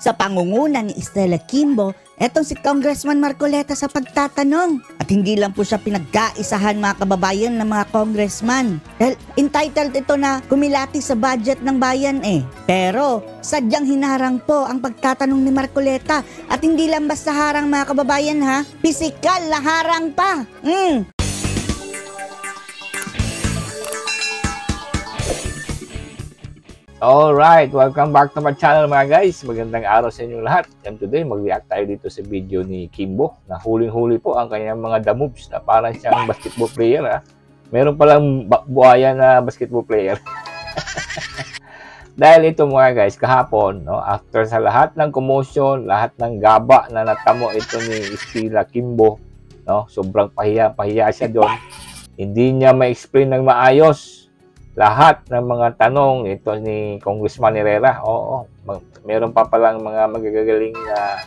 sa pangunguna ni Stella Kimbo, etong si Congressman Marcoleta sa pagtatanong. At hindi lang po siya pinagkaisahan mga kababayan ng mga congressman. Dahil entitled ito na kumilati sa budget ng bayan eh. Pero sadyang hinarang po ang pagtatanong ni Marcoleta. At hindi lang basta harang mga kababayan ha, pisikal na harang pa. Alright, welcome back to my channel mga guys. Magandang araw sa inyong lahat. And today, mag-react tayo dito sa video ni Kimbo na huling-huli po ang kanyang mga the moves na parang siyang basketball player. Ha? Meron palang buhaya na basketball player. Dahil ito mga guys, kahapon, no, after sa lahat ng commotion, lahat ng gaba na natamo ito ni Stella Kimbo, no, sobrang pahiya siya doon. Hindi niya ma-explain ng maayos lahat ng mga tanong ito ni Congressman Herrera. Oo, meron pa palang mga magagagaling na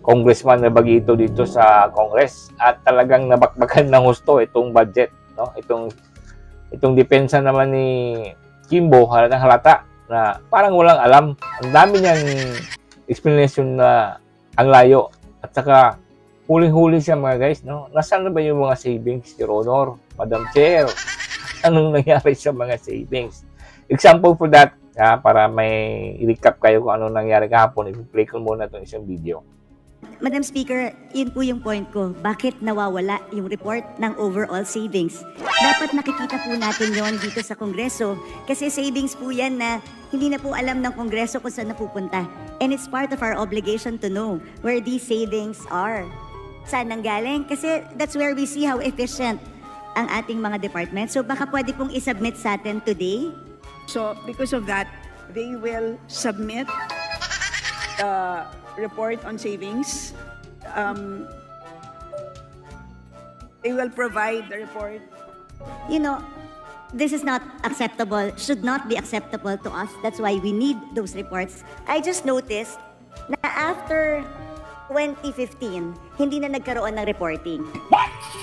congressman na bagito dito sa Congress at talagang nabakbakan ng husto itong budget, no? Itong depensa naman ni Kimbo, halatang halata na parang walang alam. Ang dami niyang explanation na ang layo at saka huling-huli siya mga guys, no? Nasaan na ba yung mga savings, Your Honor, Madam Chair? Anong nangyari sa mga savings? Example for that, para may recap kayo kung anong nangyari kahapon, i-play ko muna itong isang video. Madam Speaker, yun po yung point ko. Bakit nawawala yung report ng overall savings? Dapat nakikita po natin yon dito sa Kongreso kasi savings po yan na hindi na po alam ng Kongreso kung saan napupunta. And it's part of our obligation to know where these savings are. Saan nanggaling? Kasi that's where we see how efficient ang ating mga department. So baka pwede pong isubmit sa atin today. So because of that, they will submit the report on savings. They will provide the report. You know, this is not acceptable, should not be acceptable to us. That's why we need those reports. I just noticed na after 2015, hindi na nagkaroon ng reporting.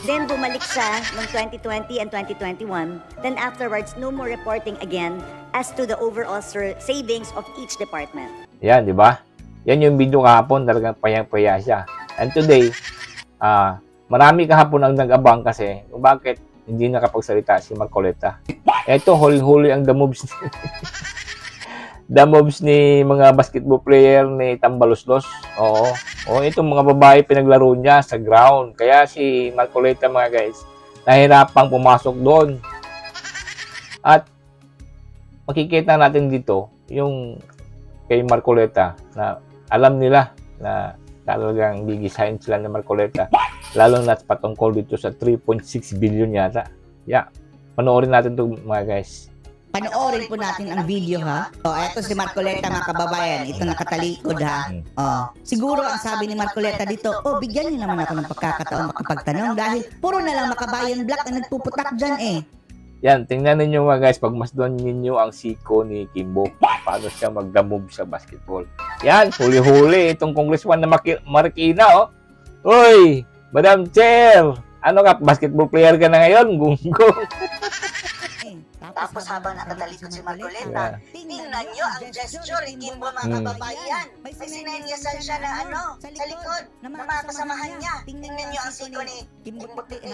Then bumalik siya noong 2020 and 2021. Then afterwards, no more reporting again as to the overall savings of each department. Yan, di ba? Yan yung video kahapon, talagang payang-paya siya. And today, marami kahapon ang nag-abang kasi kung bakit hindi nakapagsalita si Marcoleta. Ito, huli-huli ang the moves ni mga basketball player ni Tambaloslos. Oo. Itong mga babae pinaglaro niya sa ground. Kaya si Marcoleta mga guys, nahirapang pumasok doon. At makikita natin dito yung kay Marcoleta na alam nila na talagang gigisahin sila ni Marcoleta. Lalo na patungkol dito sa 3.6 billion yata. Yeah. Panoorin natin ito mga guys. Panoorin po natin ang video ha. Eto si Marcoleta mga kababayan. Ito nakatalikod ha. Siguro ang sabi ni Marcoleta dito, bigyan niyo naman ako ng pagkakataon makapagtanong dahil puro na lang makabayan black na nagpuputak dyan eh. Yan, tingnan ninyo mga guys, pagmasdan ninyo ang siko ni Kimbo. Paano siya magdamove sa basketball. Yan, huli-huli itong congressman na Marikina. Uy, Madam Chair, ano ka, basketball player ka na ngayon? Gunggong. Tapos habang nakatalikod si Marcoleta, tingnan nyo ang gesture ni Kimbo mga kababayan. May sinenyasan siya na sa likod ng mga kasamahan niya. Tingnan nyo ang siko ni Kimbo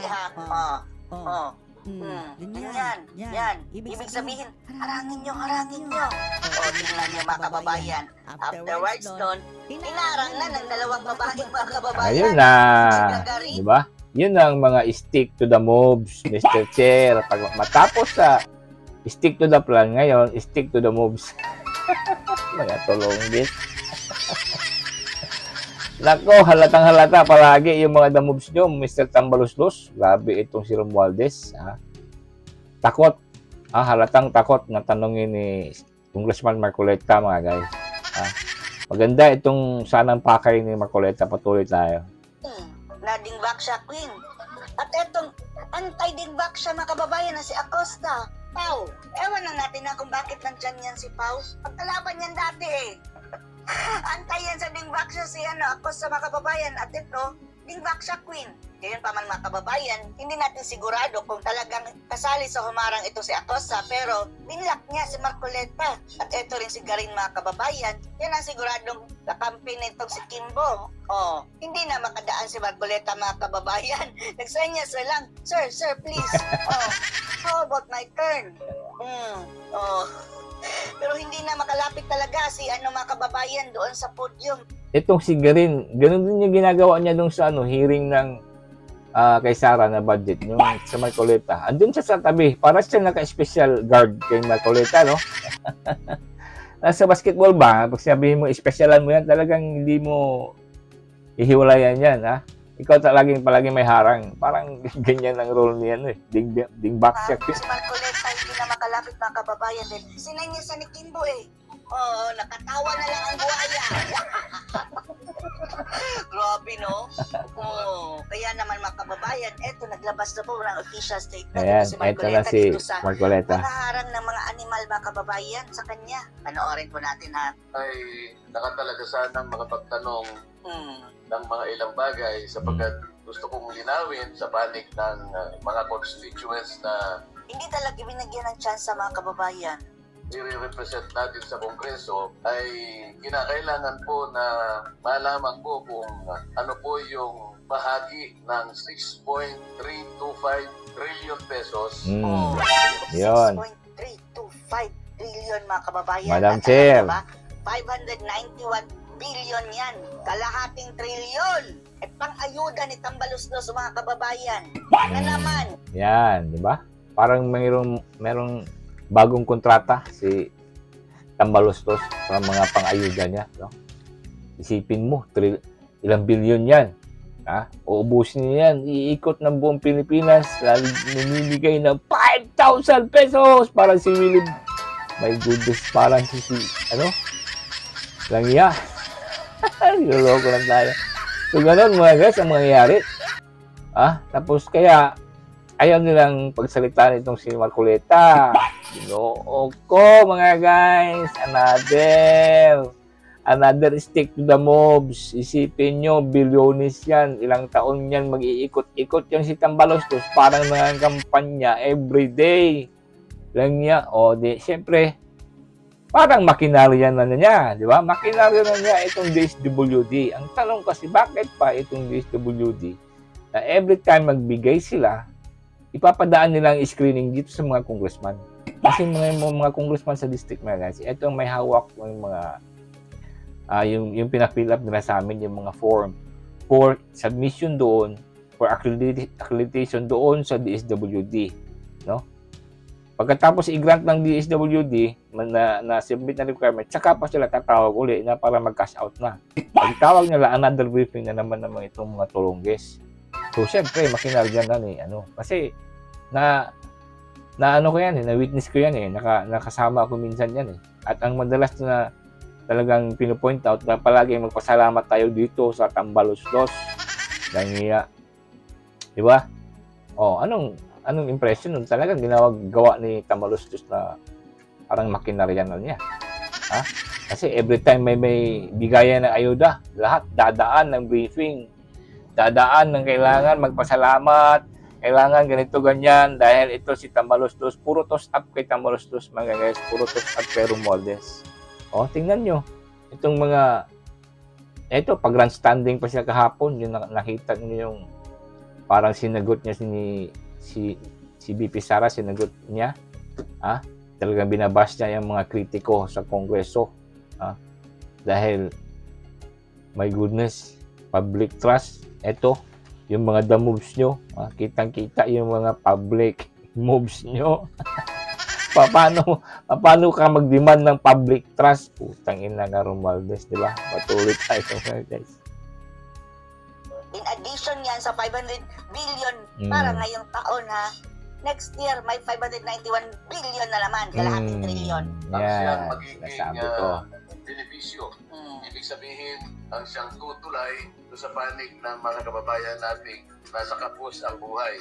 ha. Yan. Ibig sabihin, harangin nyo. Tingnan nyo mga kababayan. Afterwards doon, hinarang na ng dalawang babae mga kababayan. Ayun na. Diba? Yun ang mga stick to the moves, Mr. Chair. Pag matapos sa stick to the plan, ngayon, stick to the moves. Mga tulong din. Nako, halatang-halata palagi yung mga the moves nyo, Mr. Tambaloslos. Grabe itong si Romualdez. Takot. Halatang takot na tanongin ni Congressman Marcoleta, mga guys. Maganda itong sanang pakay ni Marcoleta. Patuloy tayo. Na-dingback siya, Queen. At etong anti-dingback siya, mga kababayan, na si Acosta. Pau, ewan na natin na kung bakit nandyan yan si Pau. Pagkalaban yan dati eh. Antay yan sa dingback siya si ako sa mga kababayan. At ito, dingback siya, Queen. Ngayon pa man mga kababayan, hindi natin sigurado kung talagang kasali sa humarang ito si Acosta, pero binlock niya si Marcoleta. At ito rin si Garin mga kababayan, yan ang siguradong kakampi nitong si Kimbo. Oh, hindi na makadaan si Marcoleta mga kababayan. Nagsanya sir lang, sir, please. Oh, how about my turn? Oh. Pero hindi na makalapit talaga si mga kababayan doon sa podium. Itong si Garin, ganun din yung ginagawa niya nung sa hearing ng kay Sara na budget, yung sa Marcoleta. Andun siya sa tabi, para siya naka-special guard kay Marcoleta, no? Nasa basketball ba, pag sabihin mo, specialan mo yan, talagang hindi mo ihiwalayan yan, ha? Ikaw palaging may harang. Parang ganyan ang role niya, no? Ding back check. Si Marcoleta hindi na makalapit mga kababayan din. Sinanya sa ni Kimbo eh. Oo, nakatawa na lang ang buhaya. Grabe, no? Oo, kaya naman mga kababayan, eto, naglabas na po ng official statement. Ayan, Si eto na si dito sa Marcoleta. paghaharang ng mga animal mga kababayan sa kanya. Panoorin po natin ha. Ay nakatalaga sanang makapagtanong ng mga ilang bagay sapagkat gusto kong linawin sa panig ng mga constituents na Hindi talaga binigyan ng chance sa mga kababayan. i-represent natin sa Kongreso ay kinakailangan po na malaman po kung ano po yung bahagi ng 6.325 trillion pesos. Oh, Yun. 6.325 trillion mga kababayan. Madam At Chair. alam niyo ba, 591 billion yan. Kalahating trilyon. At pang-ayuda ni Tambaluslos mga kababayan. Na naman. Yan, di ba? Parang merong bagong kontrata si Tambaluslos sa mga pang-ayuda niya, no? Isipin mo, ilang bilyon yan. Ha? Uubusin niya yan. Iikot ng buong Pilipinas. Lalo namimigay ng 5,000 pesos. Parang si Willie. My goodness, parang si Langya. Niloloko lang tayo. So, ganun mga guys, ang mangyayari. Tapos kaya, ayaw nilang pagsalita nitong si Marcoleta. Ginoo ko, mga guys. Another stick to the mobs. Isipin nyo, bilyonis yan. Ilang taon yan mag-iikot-ikot yan si Tambaluslos. Parang mga kampanya everyday. Lang niya. O, siyempre, parang makinarya na niya. Di ba? Makinarya na niya itong DSWD. Ang tanong kasi, bakit pa itong DSWD? Na every time magbigay sila, ipapadaan nila ang screening dito sa mga congressman. Kasi mga congressman sa district, mga guys, ito ang may hawak ng mga yung pinafill up nila sa amin, yung mga form for submission doon, for accreditation doon sa DSWD, no? Pagkatapos i-grant ng DSWD na submit na requirement, tsaka pa sila tatawag uli na para mag-cash out na. Pagtawag nila, another briefing na naman itong mga tulongges. So, syempre, makinaryan na kasi na-witness ko yan nakasama ako minsan yan At ang madalas na talagang pinupoint out na palagi magpasalamat tayo dito sa Tambaluslos. Langya. Di ba? Anong impression nun? Talagang gawa ni Tambaluslos na parang makinaryan na niya. Kasi every time may bigayan ng ayuda, lahat dadaan ng briefing. Dadaan ng kailangan magpasalamat, kailangan ganito ganyan dahil ito si Tambaluslos, puro toss up kay Tambaluslos mga guys, puro toss up kay Romualdez. Tingnan nyo itong mga pag grandstanding pa siya kahapon, yung nakita nyo yung parang sinagot niya si BP Sara, sinagot niya talagang binabash niya yung mga kritiko sa Kongreso dahil my goodness, public trust. Ito, yung mga the moves nyo. Kitang-kita yung mga public moves nyo. Paano ka mag-demand ng public trust? Putang ina nga Romualdez, di ba? Patuloy tayo guys. In addition yan sa 500 billion para ngayong taon next year may 591 billion na naman, kalahating trilyon. Ang siyang Nasabi magiging ko. benepisyo. Ibig sabihin, ang siyang tutulay sa panig ng mga kababayan nating nasa kapos ang buhay.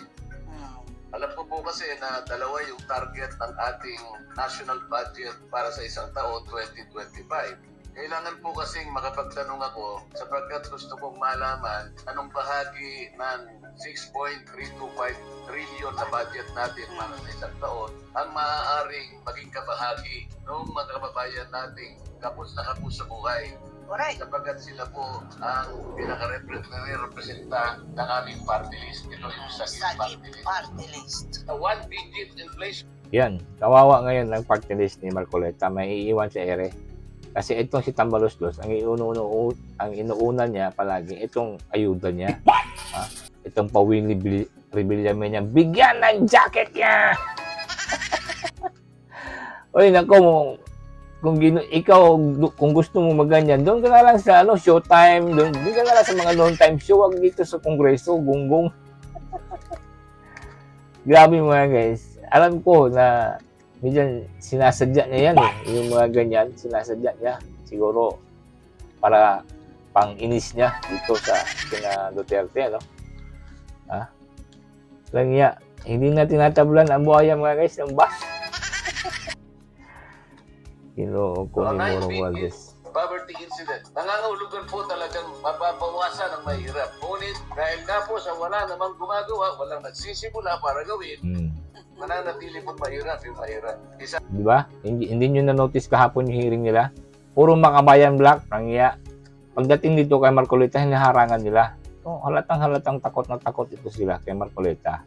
Alam po kasi na dalawa yung target ng ating national budget para sa isang taon, 2025. Kailangan po kasing makapagtanong ako sapagkat gusto kong malaman anong bahagi ng 6.325 trillion na budget natin para sa isang taon ang maaaring maging kabahagi ng mga kababayan nating kapos na kapos sa buhay. Correct. Sapagkat sila po ang pinaka-representa ng aming party list. Ito yung Sagip Party List. A one-digit inflation. Yan, kawawa ngayon ang party list ni Marcoleta, may iiwan sa ere. Kasi itong si Tambaloslos, ang inuuna niya palagi, itong ayuda niya. Itong pawili rebellion niya, bigyan ng jacket niya! Oy, nako, kung gusto mo maganyan, doon ka na lang sa showtime, doon ka na lang sa mga long time show, wag dito sa kongreso, gunggong. Grabe mga guys. Alam ko na medyo sinasadya niya yan yung mga ganyan, sinasadya niya. Siguro para pang-inis niya dito sa kina Duterte, Lang niya, hindi na tinatablan ang buhaya mga guys ng bus. Ko ni Morong Valdez. Poverty incident. Nangangahulugan po talagang mapapawasan ang mahirap. Ngunit dahil nga po sa wala namang gumagawa, walang nagsisimula para gawin, mananatili po mahirap yung mahirap. Di ba? Hindi nyo na-notice kahapon yung hearing nila? Puro makabayan black, nangya. Pagdating dito kay Marcoleta, hinaharangan nila. Halatang takot na takot ito sila kay Marcoleta.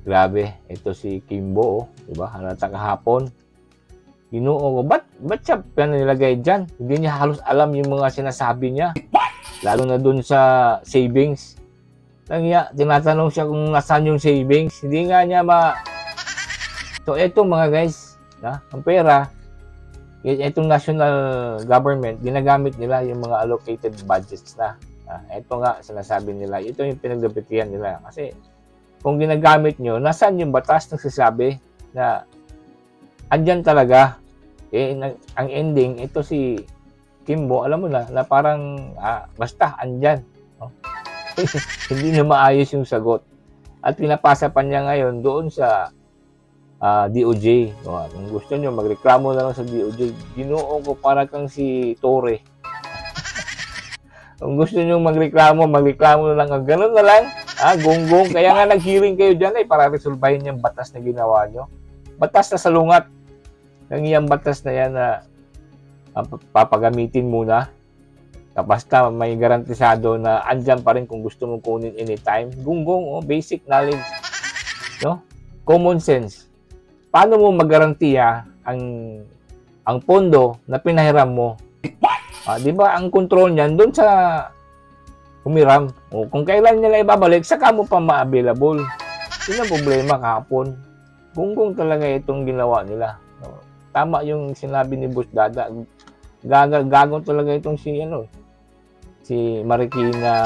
Grabe, ito si Kimbo, di ba? Halatang kahapon. Ginoo ko, ba't siya nilagay dyan? Hindi niya halos alam yung mga sinasabi niya. Lalo na dun sa savings. Nangya, tinatanong siya kung nasaan yung savings. Hindi nga niya So, eto mga guys, ang pera, itong national government, ginagamit nila yung mga allocated budgets na. Ito nga, sinasabi nila. Ito yung pinagdapitian nila. Kasi, kung ginagamit nyo, nasaan yung batas nagsasabi na andyan talaga. Ang ending, ito si Kimbo, alam mo na parang basta andyan. Hindi na maayos yung sagot. At pinapasa pa niya ngayon doon sa DOJ. Kung gusto nyo, magreklamo na lang sa DOJ. Ginoo ko para kang si Torre. Kung gusto nyo magreklamo na lang. Ganun na lang. Gonggong. Kaya nga nag-hearing kayo dyan para resolbahin yung batas na ginawa nyo. Batas na salungat. Ang iyang batas na yan na papagamitin muna. Basta may garantisado na andyan pa rin kung gusto mong kunin anytime. Gunggong, basic knowledge. Common sense. Paano mo magarantiya ang pondo na pinahiram mo? Di ba ang control niyan doon sa humiram. Kung kailan nila ibabalik, saka mo pa ma-available. Yun ang problema kahapon. Gunggong talaga itong ginawa nila. Tama yung sinabi ni Boss Dada. Gagong talaga itong si Marikina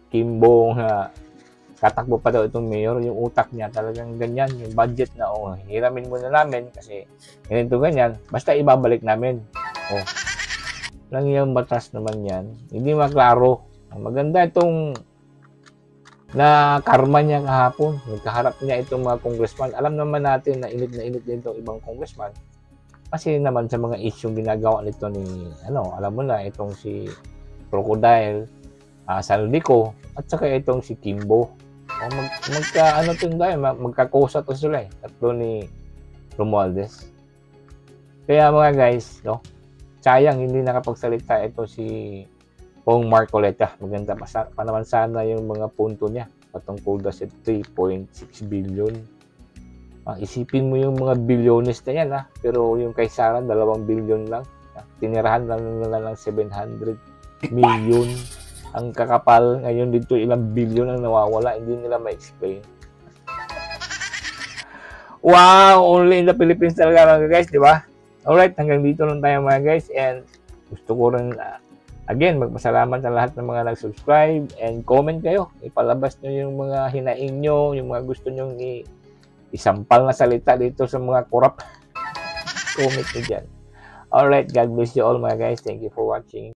Kimbo katakbo pa daw itong mayor. Yung utak niya talagang ganyan. Yung budget na, hiramin muna namin kasi ganito ganyan. Basta ibabalik namin. Lang yung batas naman yan. Hindi maklaro. Maganda itong na karma niya kahapon. Nagkaharap niya itong mga congressman. Alam naman natin na init din itong ibang congressman. Kasi naman sa mga issue ginagawa nito ni, alam mo na, itong si Crocodile, Saldico, at saka itong si Kimbo. Magkakusa to sila tatlo ni Romualdez. Kaya mga guys, sayang hindi nakapagsalita ito si Pong Marcoleta. Maganda pa naman sana yung mga punto niya patungkol sa 3.6 billion. Isipin mo yung mga bilyones na yan, pero yung kay Sara, 2 billion lang. Tinirahan lang nila ng 700 million. Ang kakapal ngayon dito, ilang billion ang nawawala, hindi nila ma-explain. Wow! Only in the Philippines talaga mga guys, di ba? Alright, hanggang dito lang tayo mga guys. And gusto ko rin, again, magpasalamat sa lahat ng mga nag-subscribe and comment kayo. Ipalabas nyo yung mga hinaing nyo, yung mga gusto nyo isampal na salita dito sa mga korap. Comment nyo dyan. Alright, God bless you all mga guys. Thank you for watching.